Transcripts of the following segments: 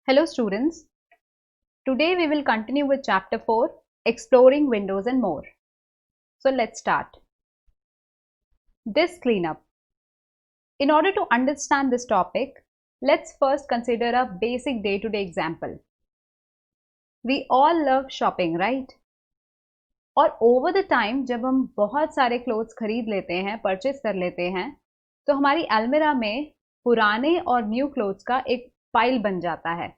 Hello students, today we will continue with chapter 4, Exploring Windows and more. So let's start. Disk cleanup. In order to understand this topic, let's first consider a basic day-to-day example. We all love shopping, right? और over the time जब हम बहुत सारे clothes खरीद लेते हैं, purchase कर लेते हैं, तो हमारी अलमीरा में पुराने और new clothes का एक pile बन जाता है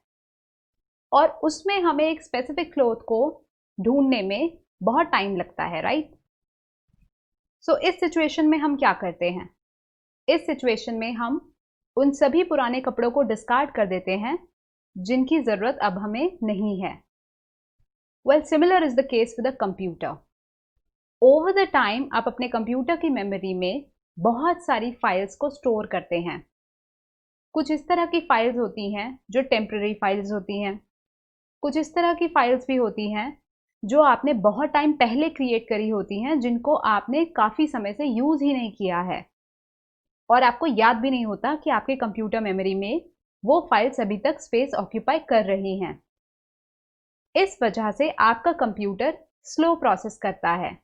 और उसमें हमें एक स्पेसिफिक क्लोथ को ढूंढने में बहुत टाइम लगता है, राइट? सो इस सिचुएशन में हम क्या करते हैं? इस सिचुएशन में हम उन सभी पुराने कपड़ों को डिस्कार्ड कर देते हैं जिनकी ज़रूरत अब हमें नहीं है. Well, similar is the case with the computer. Over the time आप अपने कंप्यूटर की मेमोरी में बहुत सारी फाइल्स को स्टोर करते हैं. कुछ इस तरह की फाइल्स होती हैं जो टेम्पररी फाइल्स होती हैं. कुछ इस तरह की फाइल्स भी होती हैं जो आपने बहुत टाइम पहले क्रिएट करी होती हैं, जिनको आपने काफ़ी समय से यूज़ ही नहीं किया है और आपको याद भी नहीं होता कि आपके कंप्यूटर मेमोरी में वो फाइल्स अभी तक स्पेस ऑक्यूपाई कर रही हैं. इस वजह से आपका कंप्यूटर स्लो प्रोसेस करता है.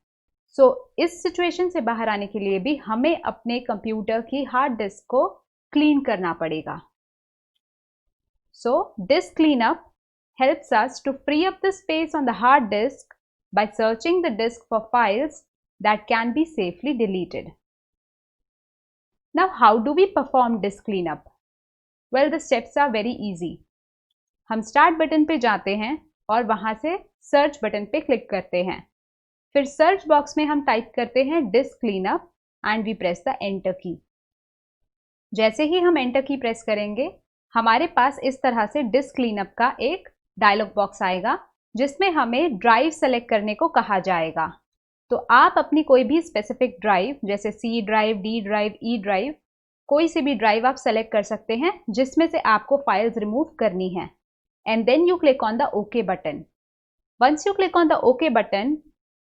सो इस सिचुएशन से बाहर आने के लिए भी हमें अपने कंप्यूटर की हार्ड डिस्क को क्लीन करना पड़ेगा. So disk cleanup helps us to free up the space on the hard disk by searching the disk for files that can be safely deleted. Now, how do we perform disk cleanup? Well, the steps are very easy. हम Start button पे जाते हैं और वहाँ से Search button पे click करते हैं. फिर सर्च बॉक्स में हम टाइप करते हैं Disk Cleanup and we press the Enter key. जैसे ही हम Enter की प्रेस करेंगे, हमारे पास इस तरह से Disk Cleanup का एक डायलॉग बॉक्स आएगा जिसमें हमें ड्राइव सेलेक्ट करने को कहा जाएगा. तो आप अपनी कोई भी स्पेसिफिक ड्राइव जैसे C drive, D drive, E drive, कोई सी भी ड्राइव आप सेलेक्ट कर सकते हैं जिसमें से आपको फाइल्स रिमूव करनी है. And then you click on the okay button. Once you click on the okay button,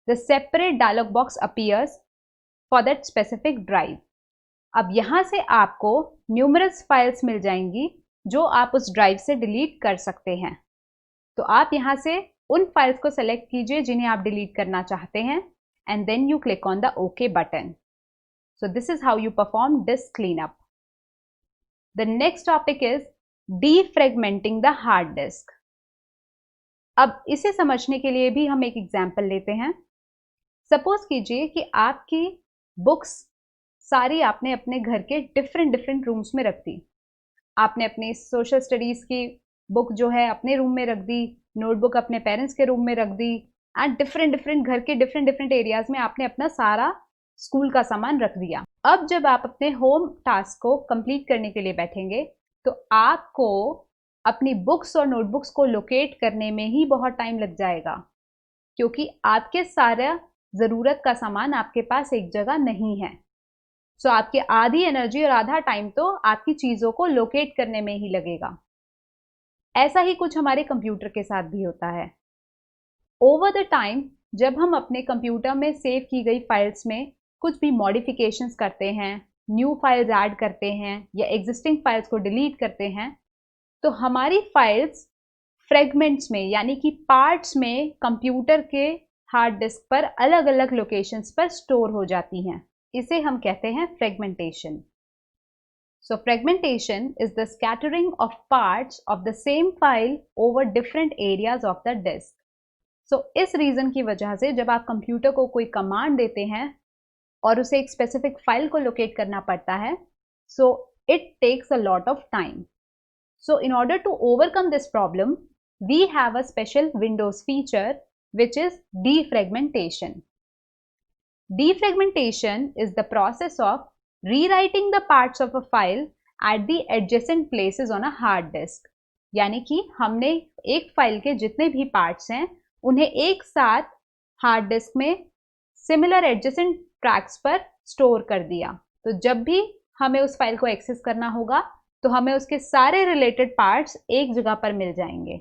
the separate dialog box appears for that specific drive. अब यहाँ से आपको न्यूमरस फाइल्स मिल जाएंगी जो आप उस ड्राइव से डिलीट कर सकते हैं. तो आप यहाँ से उन फाइल्स को सेलेक्ट कीजिए जिन्हें आप डिलीट करना चाहते हैं and then you click on the okay button. So this is how you perform disk cleanup. The next topic is defragmenting the hard disk. अब इसे समझने के लिए भी हम एक एग्जाम्पल लेते हैं. सपोज कीजिए कि आपकी बुक्स सारी आपने अपने घर के डिफरेंट रूम्स में रख दी. आपने अपनी सोशल स्टडीज़ की बुक जो है अपने रूम में रख दी, नोटबुक अपने पेरेंट्स के रूम में रख दी एंड डिफरेंट घर के डिफरेंट एरियाज में आपने अपना सारा स्कूल का सामान रख दिया. अब जब आप अपने होम टास्क को कंप्लीट करने के लिए बैठेंगे तो आपको अपनी बुक्स और नोटबुक्स को लोकेट करने में ही बहुत टाइम लग जाएगा क्योंकि आपके सारा ज़रूरत का सामान आपके पास एक जगह नहीं है. सो आपकी आधी एनर्जी और आधा टाइम तो आपकी चीज़ों को लोकेट करने में ही लगेगा. ऐसा ही कुछ हमारे कंप्यूटर के साथ भी होता है. ओवर द टाइम जब हम अपने कंप्यूटर में सेव की गई फाइल्स में कुछ भी मॉडिफिकेशंस करते हैं, न्यू फाइल्स ऐड करते हैं या एग्जिस्टिंग फाइल्स को डिलीट करते हैं, तो हमारी फाइल्स फ्रेगमेंट्स में यानी कि पार्ट्स में कंप्यूटर के हार्ड डिस्क पर अलग अलग लोकेशंस पर स्टोर हो जाती हैं. इसे हम कहते हैं fragmentation. So fragmentation is the scattering of parts of the same file over different areas of the disk. So इस रीज़न की वजह से जब आप कंप्यूटर को कोई कमांड देते हैं और उसे एक स्पेसिफिक फाइल को लोकेट करना पड़ता है, so it takes a lot of time. So in order to overcome this problem, we have a special Windows feature which is defragmentation. Defragmentation is the process of rewriting the parts of a file at the adjacent places on a hard disk. यानी कि हमने एक file के जितने भी parts हैं उन्हें एक साथ हार्ड डिस्क में सिमिलर एडजेसेंट ट्रैक्स पर स्टोर कर दिया. तो जब भी हमें उस फाइल को एक्सेस करना होगा तो हमें उसके सारे रिलेटेड पार्ट्स एक जगह पर मिल जाएंगे.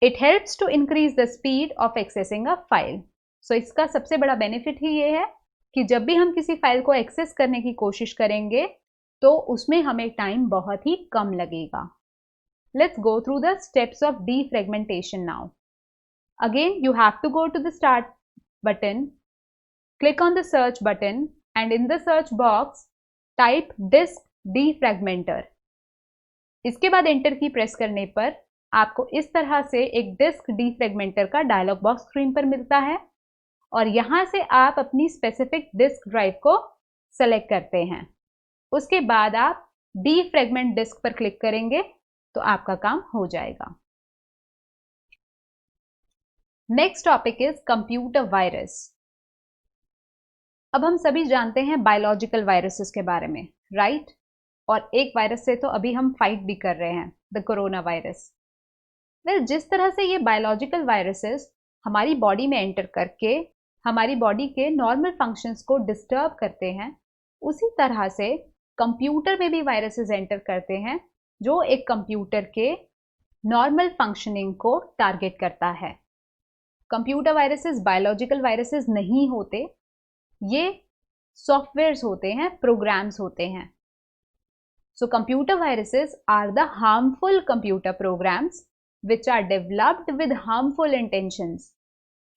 It helps to increase the speed of accessing a file. So इसका सबसे बड़ा बेनिफिट ही ये है कि जब भी हम किसी फाइल को एक्सेस करने की कोशिश करेंगे तो उसमें हमें टाइम बहुत ही कम लगेगा. Let's go through the steps of defragmentation now. Again, you have to go to the start button, click on the search button, and in the search box type disk defragmenter. इसके बाद enter की press करने पर आपको इस तरह से एक डिस्क डीफ्रेगमेंटर का डायलॉग बॉक्स स्क्रीन पर मिलता है और यहाँ से आप अपनी स्पेसिफिक डिस्क ड्राइव को सेलेक्ट करते हैं। उसके बाद आप डीफ्रेगमेंट डिस्क पर क्लिक करेंगे तो आपका काम हो जाएगा। Next topic is computer virus. अब हम सभी जानते हैं बायोलॉजिकल वायरसेस के बारे में, राइट? और एक वायरस से तो अभी हम फाइट भी कर रहे हैं, द कोरोना वायरस। वेल, जिस तरह से ये बायोलॉजिकल वायरसेस हमारी बॉडी में एंटर करके हमारी बॉडी के नॉर्मल फंक्शंस को डिस्टर्ब करते हैं, उसी तरह से कंप्यूटर में भी वायरसेस एंटर करते हैं जो एक कंप्यूटर के नॉर्मल फंक्शनिंग को टारगेट करता है। कंप्यूटर वायरसेस बायोलॉजिकल वायरसेस नहीं होते, ये सॉफ्टवेयर्स होते हैं, प्रोग्राम्स होते हैं। So computer viruses are the harmful computer programs which are developed with harmful intentions.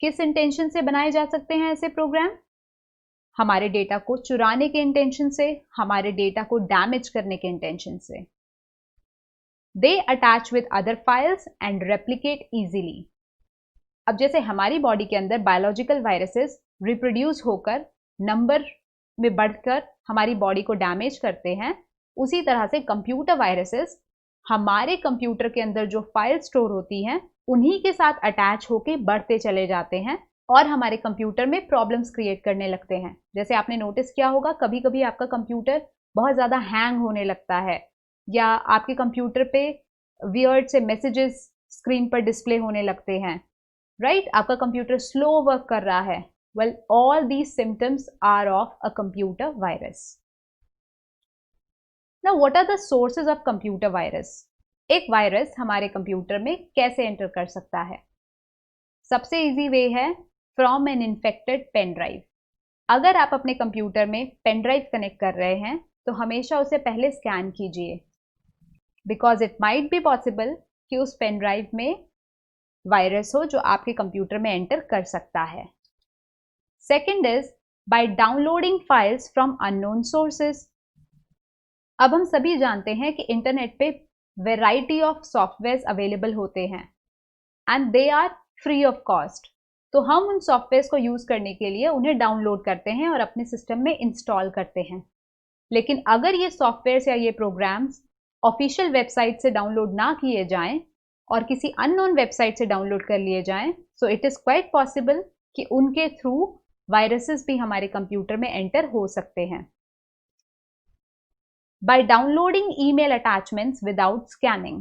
किस इंटेंशन से बनाए जा सकते हैं ऐसे प्रोग्राम? हमारे डेटा को चुराने के इंटेंशन से, हमारे डेटा को डैमेज करने के इंटेंशन से। They attach with other files and replicate easily. अब जैसे हमारी बॉडी के अंदर बायोलॉजिकल वायरसेस रिप्रोड्यूस होकर नंबर में बढ़कर हमारी बॉडी को डैमेज करते हैं, उसी तरह से कंप्यूटर वायरसेस हमारे कंप्यूटर के अंदर जो फाइल स्टोर होती हैं उन्हीं के साथ अटैच होके बढ़ते चले जाते हैं और हमारे कंप्यूटर में प्रॉब्लम्स क्रिएट करने लगते हैं। जैसे आपने नोटिस किया होगा, कभी कभी आपका कंप्यूटर बहुत ज़्यादा हैंग होने लगता है या आपके कंप्यूटर पे वियर्ड से मैसेजेस स्क्रीन पर डिस्प्ले होने लगते हैं, राइट? आपका कंप्यूटर स्लो वर्क कर रहा है। Well, all these symptoms are of a computer virus. Now, what are the sources of computer virus? एक वायरस हमारे कंप्यूटर में कैसे एंटर कर सकता है? सबसे इजी वे है from an infected pen drive. अगर आप अपने कंप्यूटर में पेन ड्राइव कनेक्ट कर रहे हैं तो हमेशा उसे पहले स्कैन कीजिए, because it might be possible कि उस पेन ड्राइव में वायरस हो जो आपके कंप्यूटर में एंटर कर सकता है। Second is by downloading files from unknown sources. अब हम सभी जानते हैं कि इंटरनेट पे वैरायटी ऑफ सॉफ्टवेयर्स अवेलेबल होते हैं and they are free of cost. तो हम उन सॉफ्टवेयर्स को यूज़ करने के लिए उन्हें डाउनलोड करते हैं और अपने सिस्टम में इंस्टॉल करते हैं। लेकिन अगर ये सॉफ्टवेयर्स या ये प्रोग्राम्स ऑफिशियल वेबसाइट से डाउनलोड ना किए जाएं और किसी अननोन वेबसाइट से डाउनलोड कर लिए जाएं, so it is quite possible कि उनके थ्रू वायरसेस भी हमारे कंप्यूटर में एंटर हो सकते हैं। By downloading email attachments without scanning.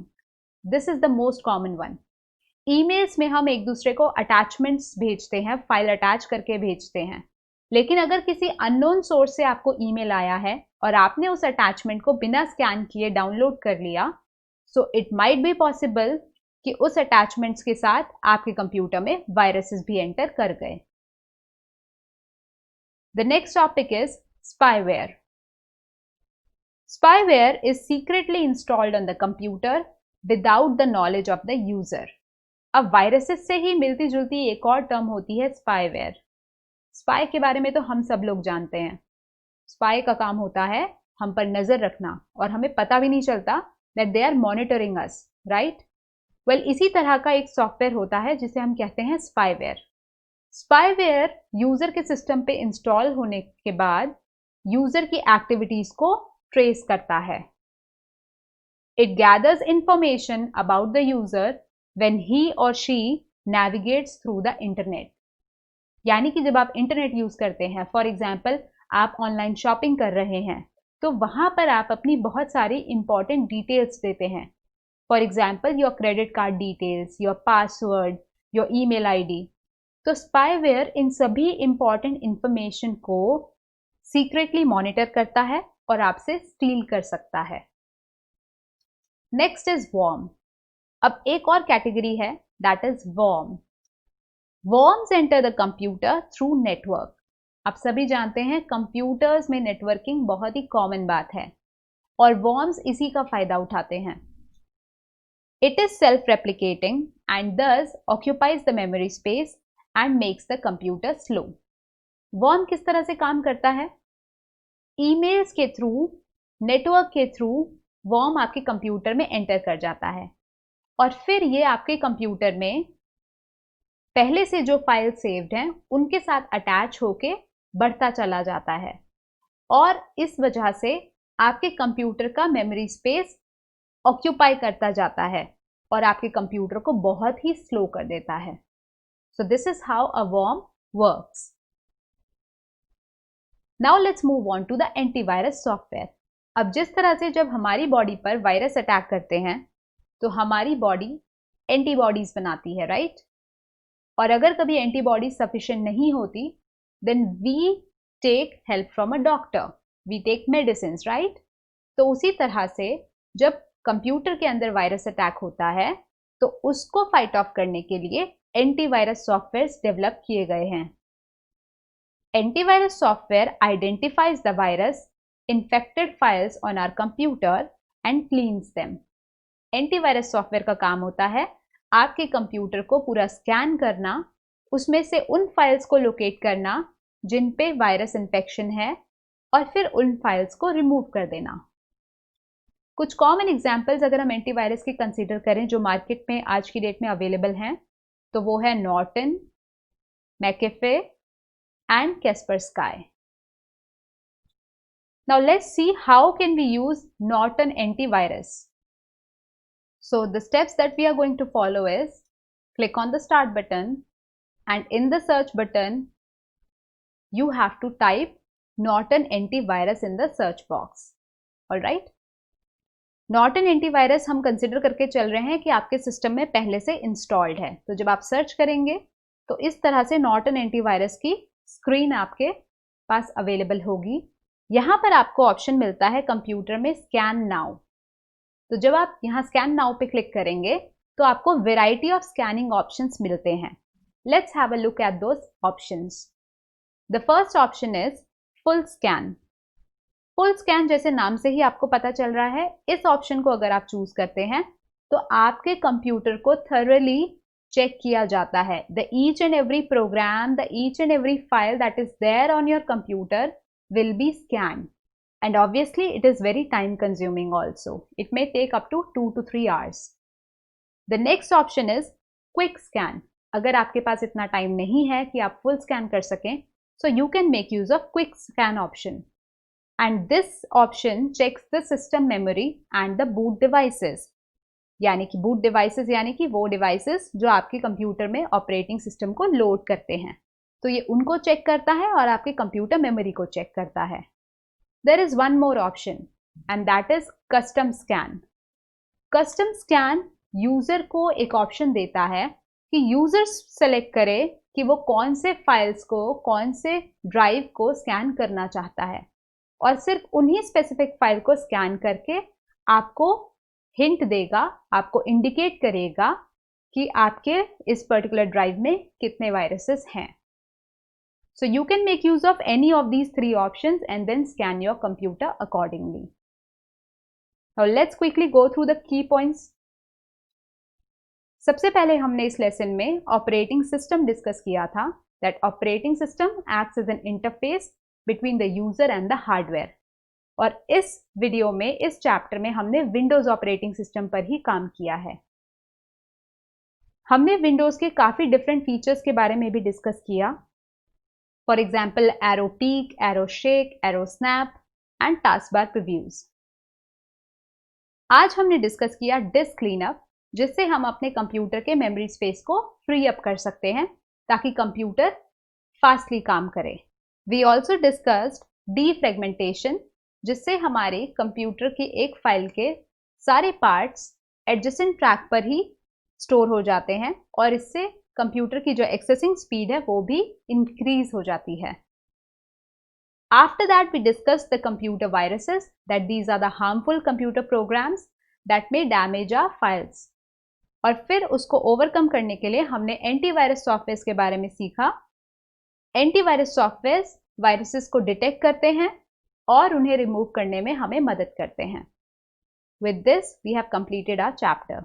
This is the most common one. Emails में हम एक दूसरे को अटैचमेंट्स भेजते हैं, फाइल अटैच करके भेजते हैं। लेकिन अगर किसी अननोन सोर्स से आपको ईमेल आया है और आपने उस अटैचमेंट को बिना स्कैन किए डाउनलोड कर लिया, so it might be possible कि उस अटैचमेंट्स के साथ आपके कंप्यूटर में वायरसेस भी एंटर कर गए। The next topic is spyware. Spyware is secretly installed on the computer without the knowledge of the user. अब वायरसेस से ही मिलती जुलती एक और टर्म होती है स्पाईवेयर। स्पाई के बारे में तो हम सब लोग जानते हैं। स्पाई का काम होता है हम पर नजर रखना और हमें पता भी नहीं चलता that they are monitoring us, right? Well, इसी तरह का एक सॉफ्टवेयर होता है जिसे हम कहते हैं स्पाईवेयर। स्पाईवेयर यूजर के सिस्टम पे इंस्टॉल होने के बाद यूजर की एक्टिविटीज को ट्रेस करता है। It gathers information about the user when he or she navigates through the internet. यानी कि जब आप इंटरनेट यूज करते हैं, फॉर एग्जाम्पल आप ऑनलाइन शॉपिंग कर रहे हैं, तो वहां पर आप अपनी बहुत सारी इंपॉर्टेंट डिटेल्स देते हैं। For example your credit card details, your password, your email ID. तो स्पाईवेयर इन सभी इंपॉर्टेंट इंफॉर्मेशन को सीक्रेटली मॉनिटर करता है और आपसे स्टील कर सकता है। Next is worm. अब एक और कैटेगरी है, that is worm. Worms enter the computer through network. आप सभी जानते हैं कंप्यूटर्स में नेटवर्किंग बहुत ही कॉमन बात है और वॉर्म्स इसी का फायदा उठाते हैं। It is self-replicating and thus occupies the memory space and makes the computer slow. Worm किस तरह से काम करता है? ईमेल्स के थ्रू, नेटवर्क के थ्रू वर्म आपके कंप्यूटर में एंटर कर जाता है और फिर ये आपके कंप्यूटर में पहले से जो फाइल सेव्ड हैं उनके साथ अटैच होके बढ़ता चला जाता है और इस वजह से आपके कंप्यूटर का मेमोरी स्पेस ऑक्यूपाई करता जाता है और आपके कंप्यूटर को बहुत ही स्लो कर देता है. So this is how a worm works. Now let's move on to the antivirus software. अब जिस तरह से जब हमारी बॉडी पर वायरस अटैक करते हैं तो हमारी बॉडी एंटीबॉडीज बनाती है, राइट? और अगर कभी एंटीबॉडीज सफिशिएंट नहीं होती then we take help from a doctor, we take medicine, right? तो उसी तरह से जब कंप्यूटर के अंदर वायरस अटैक होता है तो उसको फाइट ऑफ करने के लिए एंटीवायरस सॉफ्टवेयर डेवलप किए गए हैं. Antivirus software identifies the virus infected files on our computer and cleans them. Antivirus software का काम होता है आपके कंप्यूटर को पूरा स्कैन करना, उसमें से उन फाइल्स को लोकेट करना जिन पे वायरस इन्फेक्शन है और फिर उन फाइल्स को रिमूव कर देना. कुछ कॉमन एग्जाम्पल्स अगर हम एंटीवायरस की कंसीडर करें जो मार्केट में आज की डेट में अवेलेबल हैं तो वो है Norton, McAfee and Kaspersky. Now let's see how can we use Norton antivirus. So the steps that we are going to follow is click on the start button and in the search button you have to type Norton antivirus in the search box. All right? Norton antivirus हम consider करके चल रहे हैं कि आपके system में पहले से इंस्टॉल्ड है. तो जब आप सर्च करेंगे तो इस तरह से Norton antivirus की स्क्रीन आपके पास अवेलेबल होगी. यहाँ पर आपको ऑप्शन मिलता है कंप्यूटर में स्कैन नाउ. तो जब आप यहाँ स्कैन नाउ पे क्लिक करेंगे तो आपको वेराइटी ऑफ स्कैनिंग ऑप्शंस मिलते हैं. Let's have a look at those options. The first option is full scan. Full scan जैसे नाम से ही आपको पता चल रहा है, इस ऑप्शन को अगर आप चूज करते हैं तो आपके कंप्यूटर को थॉरली चेक किया जाता है. The each and every program, the each and every file that is there on your computer will be scanned. And obviously it is very time consuming also. It may take up to 2 to 3 hours. The next option is quick scan. अगर आपके पास इतना time नहीं है कि आप full scan कर सकें, so you can make use of quick scan option. And this option checks the system memory and the boot devices. यानी कि boot devices यानी कि वो devices जो आपके कंप्यूटर में ऑपरेटिंग सिस्टम को लोड करते हैं. तो ये उनको चेक करता है और आपके कंप्यूटर मेमोरी को चेक करता है. There is one more option and that is custom scan. Custom scan user को एक ऑप्शन देता है कि यूजर सेलेक्ट करे कि वो कौन से फाइल्स को, कौन से ड्राइव को स्कैन करना चाहता है और सिर्फ उन्हीं स्पेसिफिक फाइल को स्कैन करके आपको हिंट देगा, आपको इंडिकेट करेगा कि आपके इस पर्टिकुलर ड्राइव में कितने वायरसेस हैं. So you can make use of any of these three options and then scan your computer accordingly. Now let's quickly go through the key points. सबसे पहले हमने इस लेसन में ऑपरेटिंग सिस्टम डिस्कस किया था. That operating system acts as an interface between the user and the hardware. और इस video में, इस चैप्टर में हमने विंडोज ऑपरेटिंग सिस्टम पर ही काम किया है. हमने विंडोज के काफी डिफरेंट फीचर्स के बारे में भी डिस्कस किया. For example, arrow peek, arrow shake, arrow snap and taskbar previews. आज हमने डिस्कस किया डिस्क क्लीनअप, जिससे हम अपने कंप्यूटर के मेमोरी स्पेस को फ्री अप कर सकते हैं ताकि कंप्यूटर फास्टली काम करे. We also discussed defragmentation, जिससे हमारे कंप्यूटर की एक फाइल के सारे पार्ट्स एडजेसेंट ट्रैक पर ही स्टोर हो जाते हैं और इससे कंप्यूटर की जो एक्सेसिंग स्पीड है वो भी इंक्रीज हो जाती है. After that we discussed the computer viruses, that these are the harmful computer programs that may damage our files. और फिर उसको ओवरकम करने के लिए हमने एंटीवायरस सॉफ्टवेयर के बारे में सीखा. एंटीवायरस सॉफ्टवेयर वायरसेस को डिटेक्ट करते हैं और उन्हें रिमूव करने में हमें मदद करते हैं. With this we have completed our chapter.